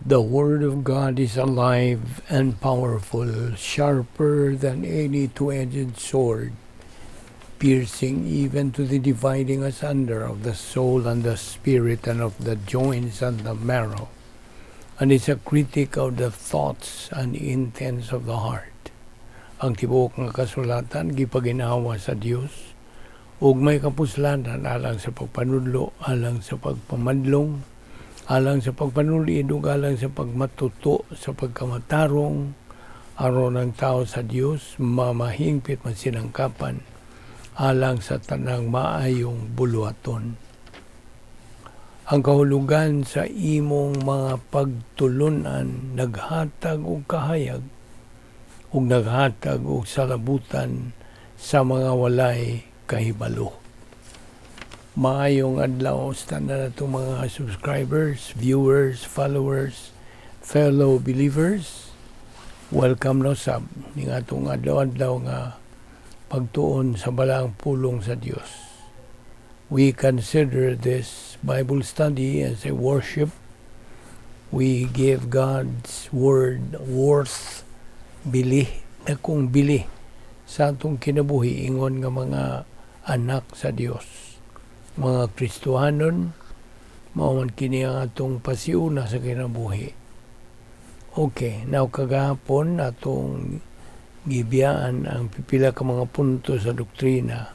The Word of God is alive and powerful, sharper than any two-edged sword, piercing even to the dividing asunder of the soul and the spirit and of the joints and the marrow, and is a critic of the thoughts and intents of the heart. Ang tibuok nga kasulatan gipaginawa sa Dios, ug may kapuslanan alang sa pagpanudlo, alang sa pagpamadlong, alang sa pagpanulid ug alang sa pagmatuto sa pagkamatarong aron ang tao sa Dios mamahingpit masinangkapan alang sa tanang maayong buluhaton. Ang kahulugan sa imong mga pagtulunan naghatag og kahayag ug naghatag og salabutan sa mga walay kahibalo. Maayong adlaw sa tanan natong mga subscribers, viewers, followers, fellow believers. Welcome no sab ning atong adlaw-adlaw nga pagtuon sa balaang pulong sa Dios. We consider this Bible study as a worship. We give God's word worth dakong bili sa atong kinabuhi ingon nga mga anak sa Dios. Mga Kristohanon, mao man kini ang atong pasiuna sa kinabuhi. Okay, now kagahapon atong gibiyaan ang pipila ka mga punto sa doktrina.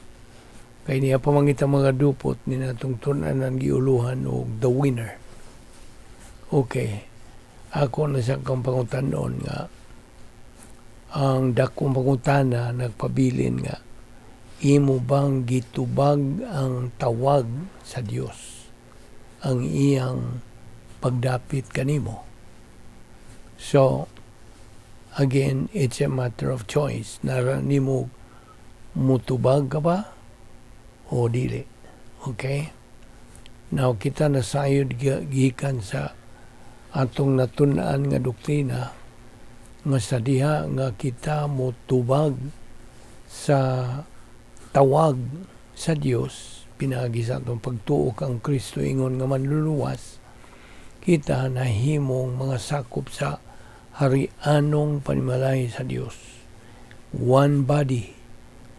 Kay niya pamangita mga dupot ni natong tunan giuluhan og the winner. Okay, ako na sa kang pangutanon nga ang dakong pangutana nagpabilin nga imo bang gitubag ang tawag sa Dios, ang iyang pagdapit kanimo? So again, it's a matter of choice. Nara nimo mutubag ka ba o dili? Okay? Now kita nasayod gikan sa atong natun-an nga doktrina nga sa diha nga kita mutubag sa tawag sa Dios pinagi sa atong pagtuo kang Kristo ingon nga manluluwas, kita nahimong mga sakop sa harianong panimalay sa Dios. One body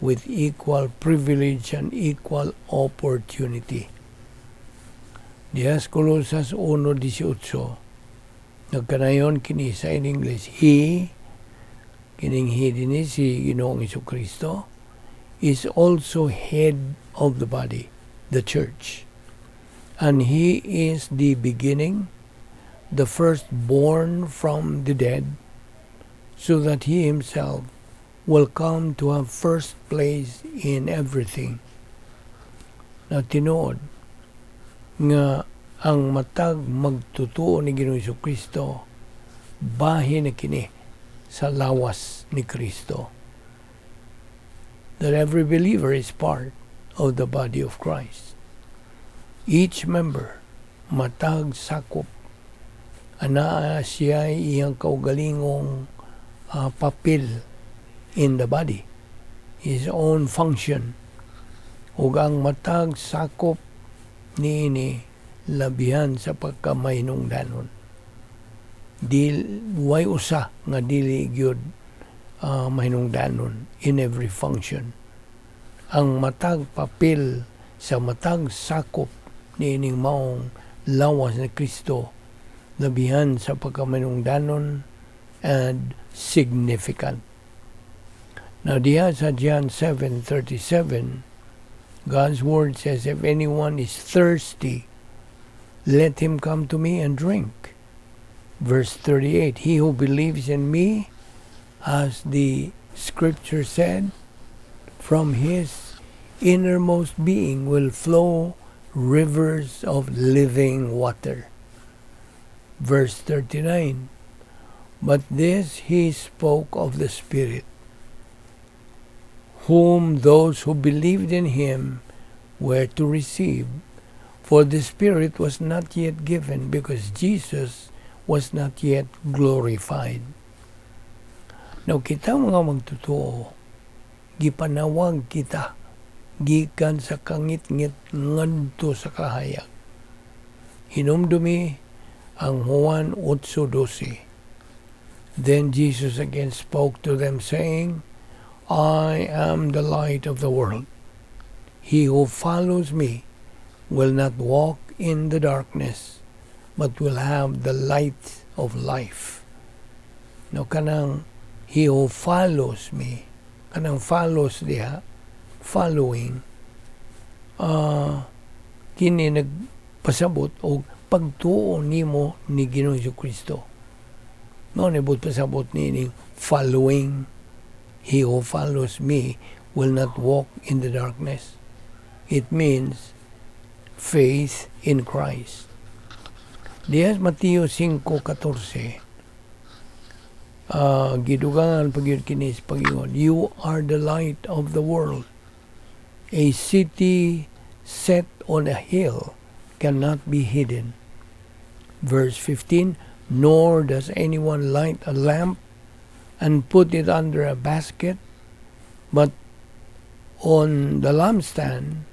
with equal privilege and equal opportunity. Dias Colosas 1:18 nagkanayon kini sa in English, kining he dinhi si Ginoong Jesucristo is also head of the body, the church. And he is the beginning, the firstborn from the dead, so that he himself will come to have first place in everything. Na tinuod nga ang matag magtutuo ni Ginoong Jesucristo bahin na kini sa lawas ni Kristo. That every believer is part of the body of Christ. Each member matag sakop ana siya iyang kaugalingong papel in the body, his own function. Ug ang matag sakop niini labihan sa pagkamahinungdanon. Way usa nga dili gyud mahinungdanon in every function. Ang matag papel sa matag sakop niining maong lawas ni Kristo labihan sa pagkamahinungdanon and significant. Now diha sa John 7:37, God's word says, if anyone is thirsty, let him come to me and drink. Verse 38, he who believes in me, as the scripture said, from his innermost being will flow rivers of living water. Verse 39, but this he spoke of the Spirit, whom those who believed in him were to receive. For the Spirit was not yet given because Jesus was not yet glorified. Now kita mga magtutuo, gipanawag kita gikan sa kangit-ngit ngadto sa kahayag. Hinumdumi ang Juan 8:12. Then Jesus again spoke to them, saying, I am the light of the world. He who follows me will not walk in the darkness, but will have the light of life. No, kanang he who follows me, kanang follows diha, following, kini nagpasabot o pagtuo nimo ni Ginoong Jesucristo. No, nibot pasabot ni following. He who follows me will not walk in the darkness. It means faith in Christ. Dias Mateo 5:14. Gidugangan pagyud kinis pagyon. You are the light of the world. A city set on a hill cannot be hidden. Verse 15, nor does anyone light a lamp and put it under a basket, but on the lampstand,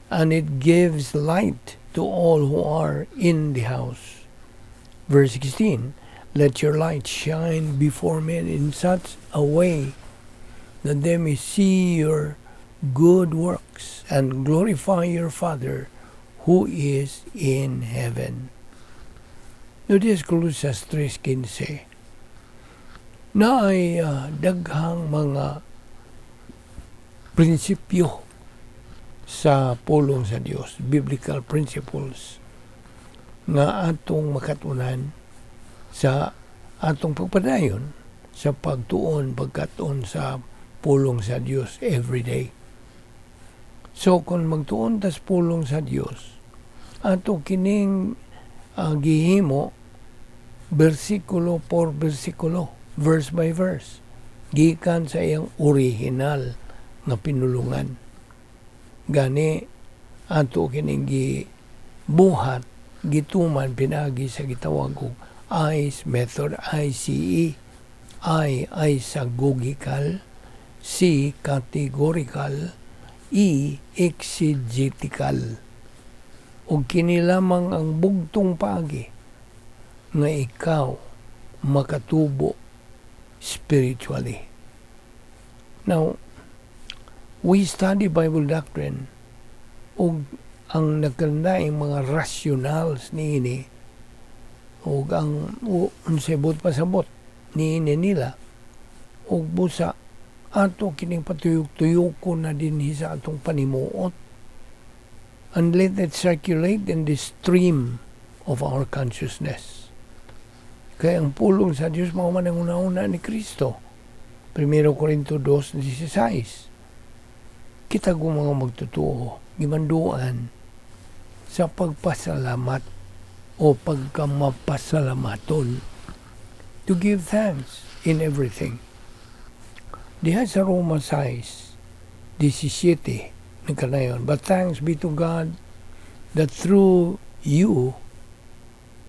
and it gives light to all who are in the house. Verse 16, let your light shine before men in such a way that they may see your good works and glorify your Father who is in heaven. Notice Colossus 3:15 na ay daghang mga prinsipyo sa pulong sa Dios, biblical principles nga atong makatunan sa atong pagpadayon sa pagtuon pagkatuon sa pulong sa Dios every day. So kung magtuon tas pulong sa Dios, ato kining gihimo bersikulo por bersikulo, verse by verse, gikan sa iyang original nga pinulungan. Gani ato kining gibuhat, gituman pinagi sa gitawag og ICE method, ICE. I ay sagogical, C categorical, E exegetical. Ug kini lamang ang bugtong paagi nga ikaw makatubo spiritually. Now, we study Bible doctrine ug ang nagkandaing mga rationals niini ug ang unsebot pasabot niini nila ug busa ato kining patuyok-tuyoko na dinhi sa atong panimuot, and let it circulate in the stream of our consciousness. Kaya ang pulong sa Diyos mao man ang una-una ni Kristo. 1 Corinto 2:16. Kita kung mga magtutuo, gimanduan sa pagpasalamat o pagkamapasalamaton, to give thanks in everything. Diha sa Roma 6:17 nagkanayon, but thanks be to God that through you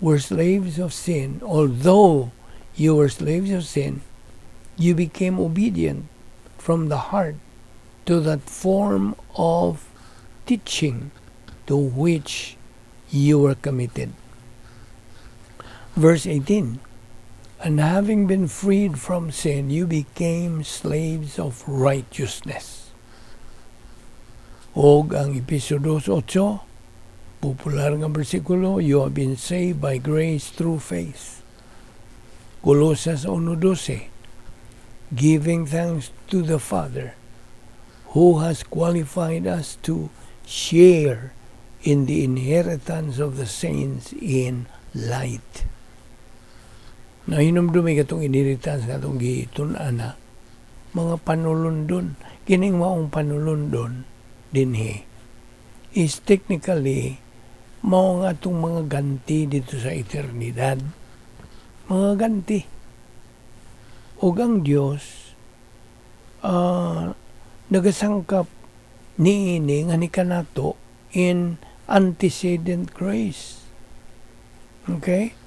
were slaves of sin, although you were slaves of sin, you became obedient from the heart to that form of teaching to which you were committed. Verse 18, and having been freed from sin, you became slaves of righteousness. Og ang Episodio 8, popular nga bersikulo, you have been saved by grace through faith. Colossus 1:12, giving thanks to the Father who has qualified us to share in the inheritance of the saints in light. Na hinumdumi katong inheritance nga itong gitun-ana, mga panulundon, kining maong panulundon dinhi is technically mao nga itong mga ganti dito sa eternidad. Mga ganti. Ug ang Dios nagasangkap niini nga ni kanato in antecedent grace. Okay?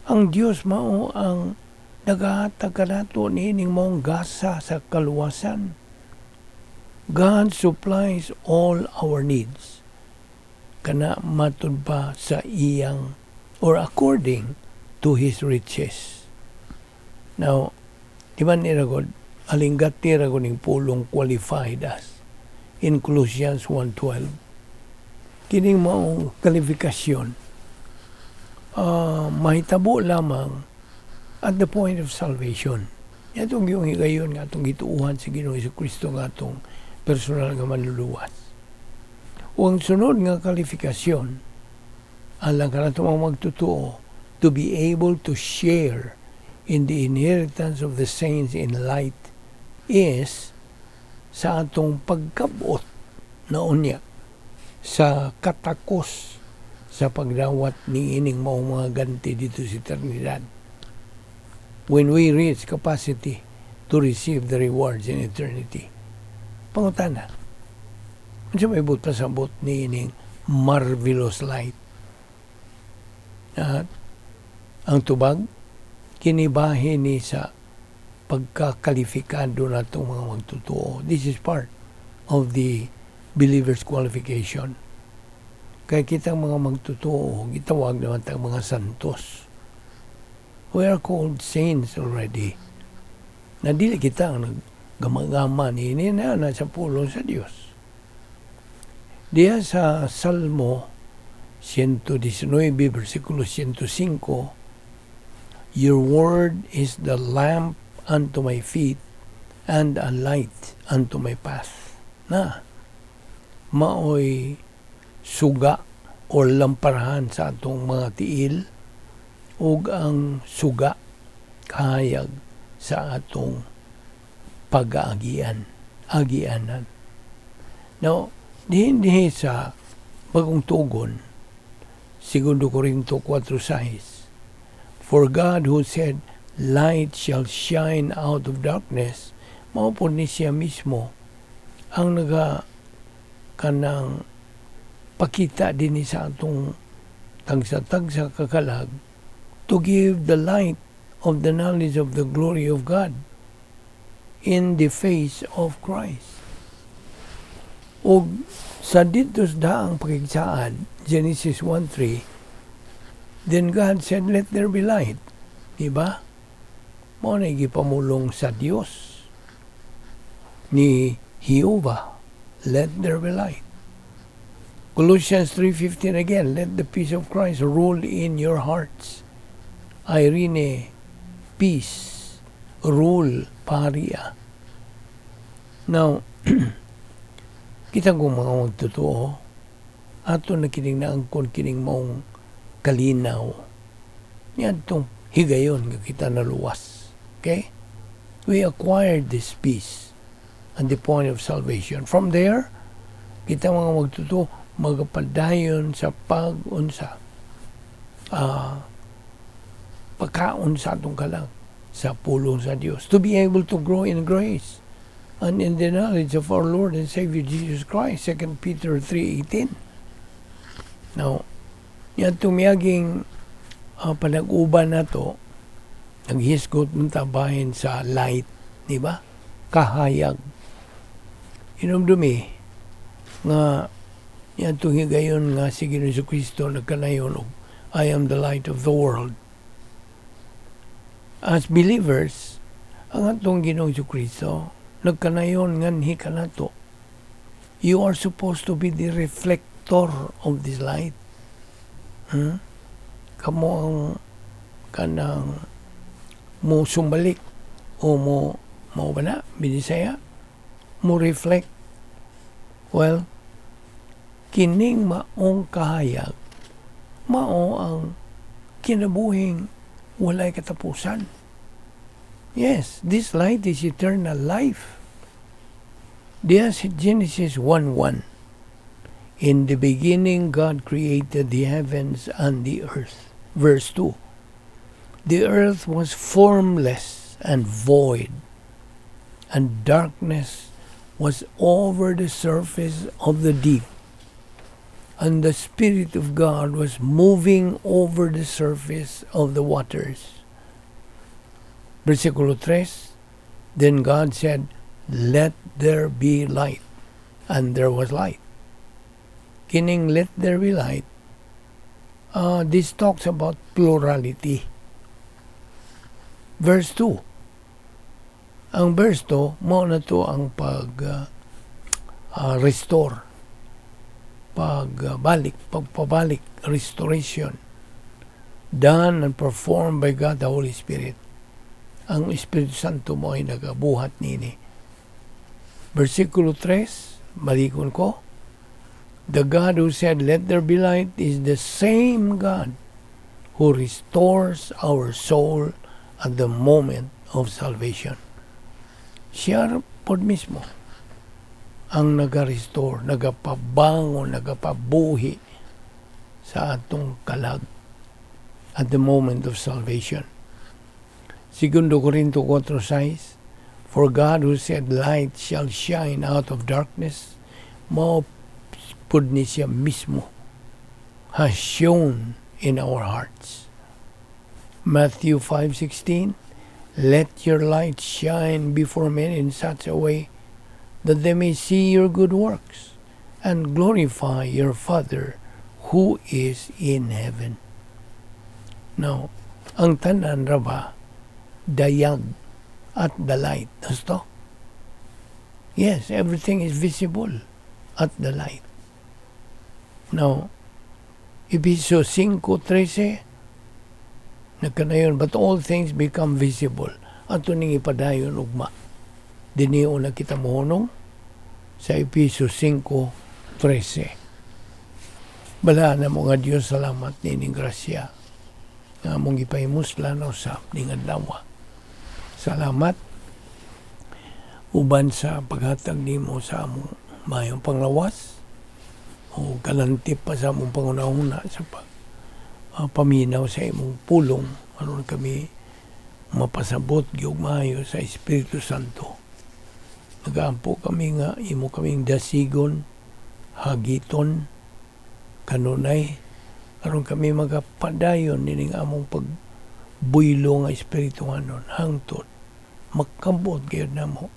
Ang Dios mao ang nagahatag kanato niining maong gasa sa kaluwasan. God supplies all our needs. Kana matud pa sa iyang or according to His riches. Now, di ba niragod, alinggat niragod ng pulong qualified as in Colossians 1:12. Kining maong kalifikasyon, mahitabo lamang at the point of salvation. Itong yung higayon nga itong gituuhan sa Ginoong Jesucristo nga itong personal nga manluluwas. O ang sunod nga kalifikasyon, alang ka na itong magtutuo, to be able to share in the inheritance of the saints in light is sa atong pagkabot na unya sa katakos sa pagdawat ni ining mga ganti dito sa eternidad. When we reach capacity to receive the rewards in eternity. Pangutana, ano may pasabot ni ining marvelous light? At ang tubag, kinibahin ni sa pagkakalifikado na itong mga magtutuo. This is part of the believer's qualification. Kaya kitang mga magtutuo, gitawag naman tayong mga santos. We are called saints already. Na dili kita ang naggamagama ni na sa pulong sa Diyos. Diya sa Salmo 119, versikulo 105, Your word is the lamp unto my feet and a light unto my path. Na, maoy suga o lamparahan sa atong mga tiil ug ang suga kahayag sa atong agianan. Now, dihin sa bagong tugon, 2 Corinto 4:6, For God who said, Light shall shine out of darkness, maupod ni siya mismo ang kanang pakita din sa atong tagsa-tagsa kakalag to give the light of the knowledge of the glory of God in the face of Christ. O sa dito daang pakigsaan, Genesis 1:3, then God said, let there be light. Diba? Mao na gipamulong sa Dios ni Jehovah, let there be light. Colossians 3:15 again, let the peace of Christ rule in your hearts. Irene, peace, rule, paria. Now, kita kong mga magtotoo, ato na kining naangkon kining maong kalinaw. Yan itong higayon nga kita naluwas. Okay? We acquired this peace at the point of salvation. From there, kita mga magtotoo, magapadayon sa pag-unsa. Pagkaon sa atong kalang sa pulong sa Dios, to be able to grow in grace and in the knowledge of our Lord and Savior Jesus Christ, 2 Peter 3:18. Now, yan tumiyaging panag-uban na to, naghisgot ng tabahin sa light, di ba? Kahayag. Inumdumi nga yan higayon nga si Ginoong Jesucristo nagkanayon og I am the light of the world. As believers, ang atong Ginoong Jesucristo nagkanayon nganhi kanato. You are supposed to be the reflector of this light. Kamo ang kanang mo sumbalik o mo ba na binisaya mo reflect. Well, kining maong kahayag mao ang kinabuhing walay katapusan. Yes, this light is eternal life. There's Genesis 1:1. In the beginning, God created the heavens and the earth. Verse 2. The earth was formless and void, and darkness was over the surface of the deep. And the Spirit of God was moving over the surface of the waters. Versikulo 3, Then God said, Let there be light. And there was light. Kining let there be light, this talks about plurality. Verse 2. Ang verse 2, mo na to ang restore, pagpabalik, restoration, done and performed by God the Holy Spirit. Ang Espiritu Santo mo ay nagabuhat nini. Versikulo 3, balikon ko, the God who said, "Let there be light," is the same God who restores our soul at the moment of salvation. Siya po mismo ang nag-restore, nagapabangon, nagapabuhi sa atong kalag at the moment of salvation. Segundo Corinto 4:6, for God who said, "Light shall shine out of darkness," maupod ni siya mismo has shown in our hearts. Matthew 5:16, let your light shine before men in such a way that they may see your good works and glorify your Father who is in heaven. Now, ang tanan ra ba, dayag at the light. Gusto? Yes, everything is visible at the light. Now, Ephesians 5:13, nagkanayon, but all things become visible. Ato ning ipadayon ugma. Diniyo na kita mohonong sa Ephesians 5:13. Bala na mo nga Diyos, salamat nining grasya nga mong ipahimuslan usap ning adlaw. Salamat uban sa paghatag nimo sa among mayong panglawas o kalantip pa sa among pangunahuna sa paminaw sa imong pulong aron kami mapasabot gyud maayo sa Espiritu Santo. Nagaampo kami nga imo kaming dasigon, hagiton, kanunay aron kami magapadayon nining among pagbuylo nga espirituhanon hangtod makabot gyud namo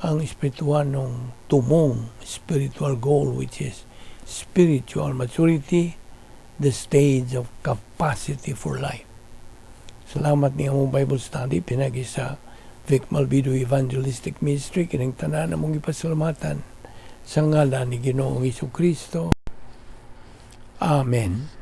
ang espirituhanong tumong spiritual goal, which is spiritual maturity, the stage of capacity for life. Salamat niya mong Bible study pinagi sa Vic Balbido Evangelistic Ministry, kining tanan na mong ipasalamatan sa ngalan ni Ginoong Hesus Kristo. Amen.